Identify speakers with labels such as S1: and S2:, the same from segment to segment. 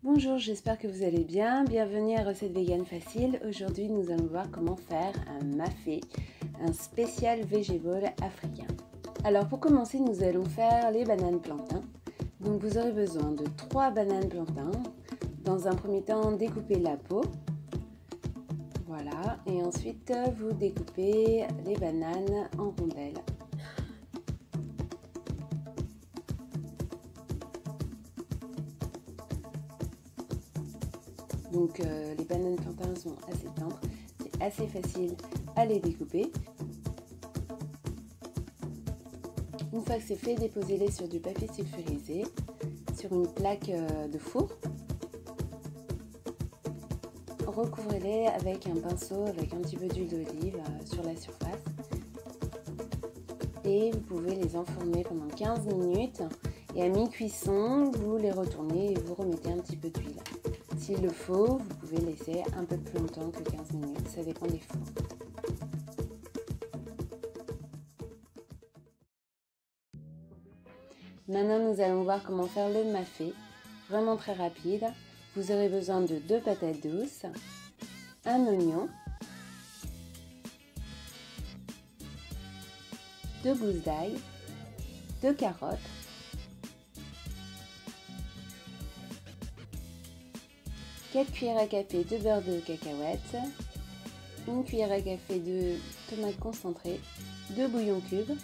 S1: Bonjour, j'espère que vous allez bien. Bienvenue à Recette Vegan Facile. Aujourd'hui, nous allons voir comment faire un mafé, un spécial végétal africain. Alors pour commencer, nous allons faire les bananes plantains. Donc vous aurez besoin de 3 bananes plantains. Dans un premier temps, découpez la peau. Voilà, et ensuite vous découpez les bananes en rondelles. Donc les bananes plantains sont assez tendres, c'est assez facile à les découper. Une fois que c'est fait, déposez-les sur du papier sulfurisé, sur une plaque de four. Recouvrez-les avec un pinceau, avec un petit peu d'huile d'olive sur la surface. Et vous pouvez les enfourner pendant 15 minutes. Et à mi-cuisson, vous les retournez et vous remettez un petit peu d'huile. S'il le faut, vous pouvez laisser un peu plus longtemps que 15 minutes, ça dépend des fours. Maintenant, nous allons voir comment faire le mafé, vraiment très rapide. Vous aurez besoin de 2 patates douces, un oignon, 2 gousses d'ail, 2 carottes, 4 cuillères à café de beurre de cacahuète, 1 cuillère à café de tomates concentrées, 2 bouillons cubes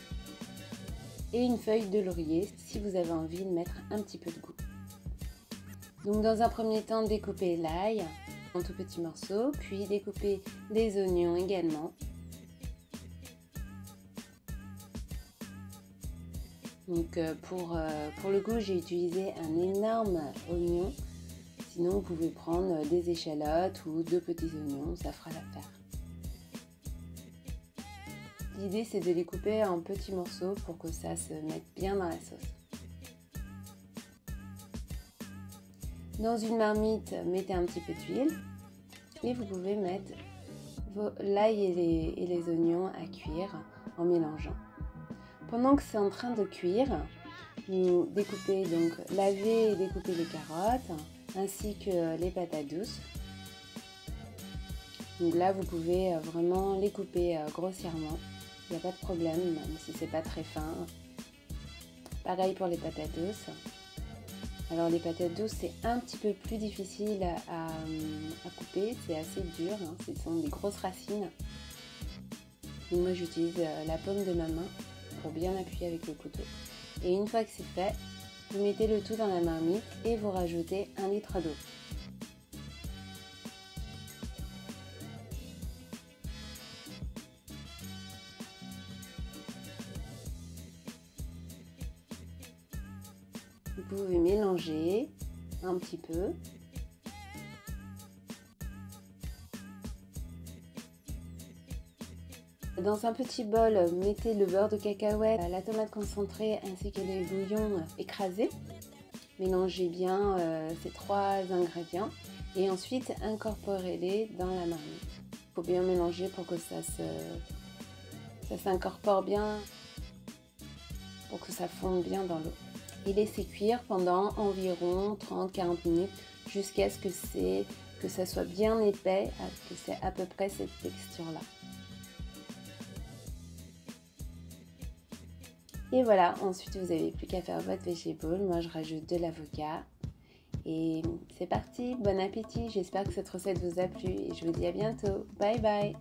S1: et une feuille de laurier si vous avez envie de mettre un petit peu de goût. Donc dans un premier temps, découpez l'ail en tout petits morceaux, puis découpez des oignons également. Donc pour le goût, j'ai utilisé un énorme oignon. Sinon, vous pouvez prendre des échalotes ou 2 petits oignons, ça fera l'affaire. L'idée, c'est de les couper en petits morceaux pour que ça se mette bien dans la sauce. Dans une marmite, mettez un petit peu d'huile et vous pouvez mettre l'ail et les oignons à cuire en mélangeant. Pendant que c'est en train de cuire, vous découpez donc, lavez et découpez les carottes, ainsi que les patates douces. Donc là, vous pouvez vraiment les couper grossièrement, il n'y a pas de problème, même si c'est pas très fin. Pareil pour les patates douces. Alors les patates douces, c'est un petit peu plus difficile à couper, c'est assez dur, hein. Ce sont des grosses racines. Donc moi, j'utilise la paume de ma main pour bien appuyer avec le couteau. Et une fois que c'est fait, vous mettez le tout dans la marmite et vous rajoutez 1 litre d'eau. Vous pouvez mélanger un petit peu. Dans un petit bol, mettez le beurre de cacahuète, la tomate concentrée ainsi que les bouillons écrasés. Mélangez bien ces 3 ingrédients et ensuite incorporez-les dans la marmite. Il faut bien mélanger pour que ça s'incorpore bien, pour que ça fonde bien dans l'eau. Et laissez cuire pendant environ 30-40 minutes jusqu'à ce que ça soit bien épais, que c'est à peu près cette texture-là. Et voilà, ensuite vous n'avez plus qu'à faire votre végétal. Moi je rajoute de l'avocat. Et c'est parti, bon appétit, j'espère que cette recette vous a plu et je vous dis à bientôt. Bye bye!